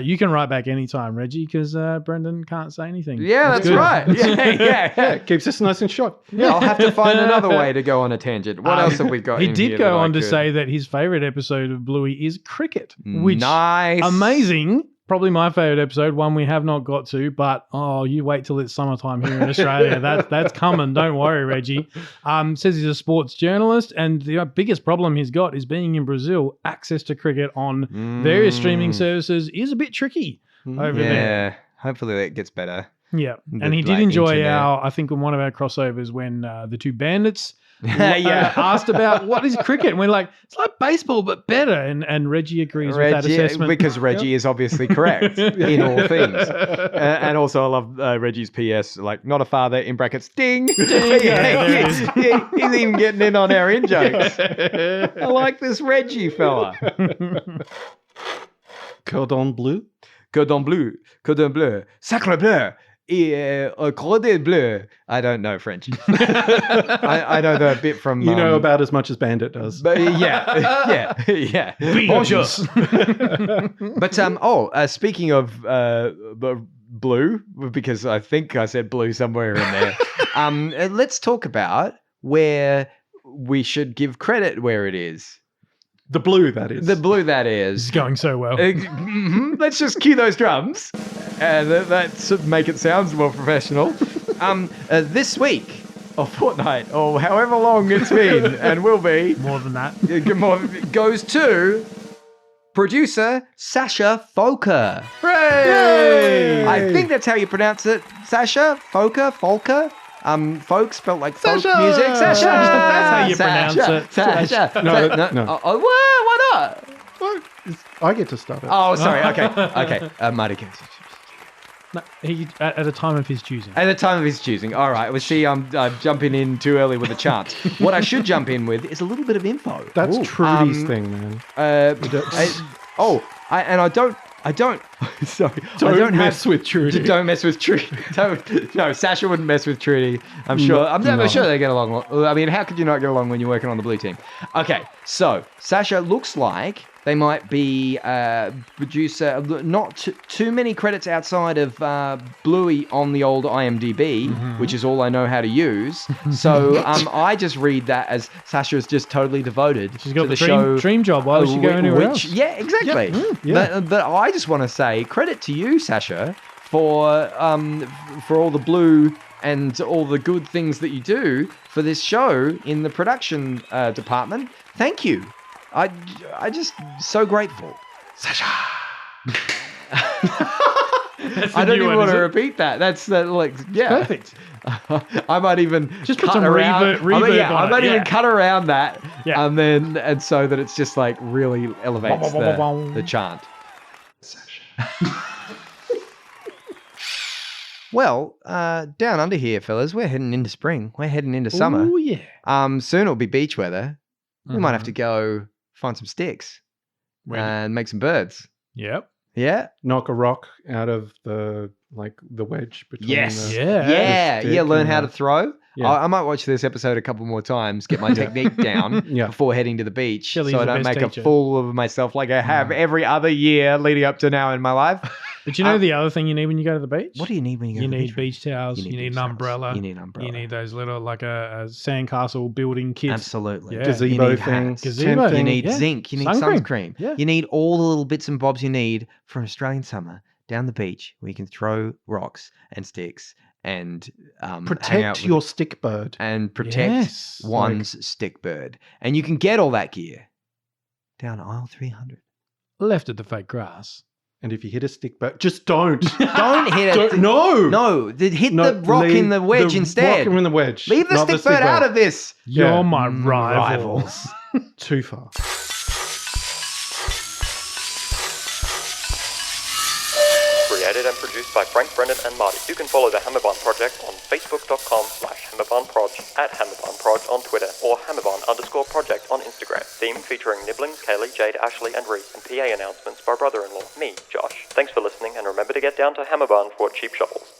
You can write back anytime, Reggie, because Brendan can't say anything. Yeah, that's good. right. Yeah. Keeps us nice and short. Yeah, I'll have to find another way to go on a tangent. What else have we got? He in did here go that I on to could- say that his favorite episode of Bluey is Cricket, which nice, amazing. Probably my favorite episode, one we have not got to, but you wait till it's summertime here in Australia. That's coming. Don't worry, Reggie. Says he's a sports journalist, and the biggest problem he's got is being in Brazil. Access to cricket on various streaming services is a bit tricky over there. Yeah, hopefully that gets better. Yeah, The, and he did like, enjoy internet. I think in one of our crossovers when the two bandits Yeah. asked about what is cricket, and we're like, it's like baseball but better, and Reggie agrees with that assessment. Because Reggie is obviously correct in all things. And also I love Reggie's PS, like, not a father, in brackets, ding. there it He's even getting in on our in-jokes. I like this Reggie fella. Cordon bleu. Cordon bleu, sacre bleu. Cordon bleu. I don't know French. I know the bit from... You know about as much as Bandit does. But yeah. Bonjour. But speaking of blue, because I think I said blue somewhere in there. Let's talk about where we should give credit where it is. The blue, that is. The blue, that This is. is going so well. Let's just cue those drums, and that should make it sound more professional. This week, or fortnight, or however long it's been and will be, More than that. goes to producer Sasha Folker. Yay! I think that's how you pronounce it. Sasha Folker. Folk spelled like folk Sasha! music. Sasha. That's how you pronounce it. Sasha. No. Oh, why not? Well, I get to start it. Oh, sorry. Okay. Marty. No, he at a time of his choosing. At the time of his choosing. All right. Well, see, I'm jumping in too early with a chant. What I should jump in with is a little bit of info. That's Trudy's thing, man. I don't. Sorry. Don't mess with Trudy. Don't mess with Trudy. No, Sasha wouldn't mess with Trudy. I'm sure. I'm sure they get along. I mean, how could you not get along when you're working on the blue team? Okay, so Sasha looks like They might be producer. Not too many credits outside of Bluey on the old IMDb, which is all I know how to use. So I just read that as Sasha is just totally devoted She's got to the show. dream job. Why would she go anywhere else? Yeah, exactly. But I just want to say credit to you, Sasha, for all the Blue and all the good things that you do for this show in the production department. Thank you. I just so grateful. Sasha. I don't even want to repeat that. That's like, yeah. Perfect. I might even just cut put some around. reverb I might even cut around that, Yeah. and so that it's just like really elevates the chant. Well, down under here, fellas, we're heading into spring. We're heading into summer. Oh yeah. Soon it'll be beach weather. We might have to go find some sticks and make some birds. Yep. Yeah. Knock a rock out of the wedge between. Yes. The, Yeah. Learn how to throw. Yeah. I might watch this episode a couple more times, get my technique down before heading to the beach, Shelley's so I the don't best make teacher. a fool of myself like I have every other year leading up to now in my life. But you know the other thing you need when you go to the beach? What do you need when you go You to the need beach? beach towels. You need an umbrella. You need an umbrella. You need those little, like a sandcastle building kits. Absolutely. Yeah. Gazebo You need thing. hats. Gazebo. You need Yeah. zinc. You need Sunscreen. sunscreen. Yeah. You need all the little bits and bobs you need for an Australian summer down the beach where you can throw rocks and sticks and hang out Protect with your Stickbird. and protect one's Stickbird. And you can get all that gear down aisle 300. Left at the fake grass. And if you hit a Stickbird, just don't. Don't hit it. No. No, hit the rock in the wedge instead. Rock in the wedge. Leave the not Stickbird out of this. You're my rivals. Too far. Created and produced by Frank, Brendan and Marty. You can follow the Hammerbarn Project on facebook.com/HammerbarnProj, at HammerbarnProj on Twitter, or Hammerbarn_project on Instagram. Theme featuring Nibblings, Kaylee, Jade, Ashley and Reese, and PA announcements by brother-in-law, me, Josh. Thanks for listening, and remember to get down to Hammerbarn for cheap shovels.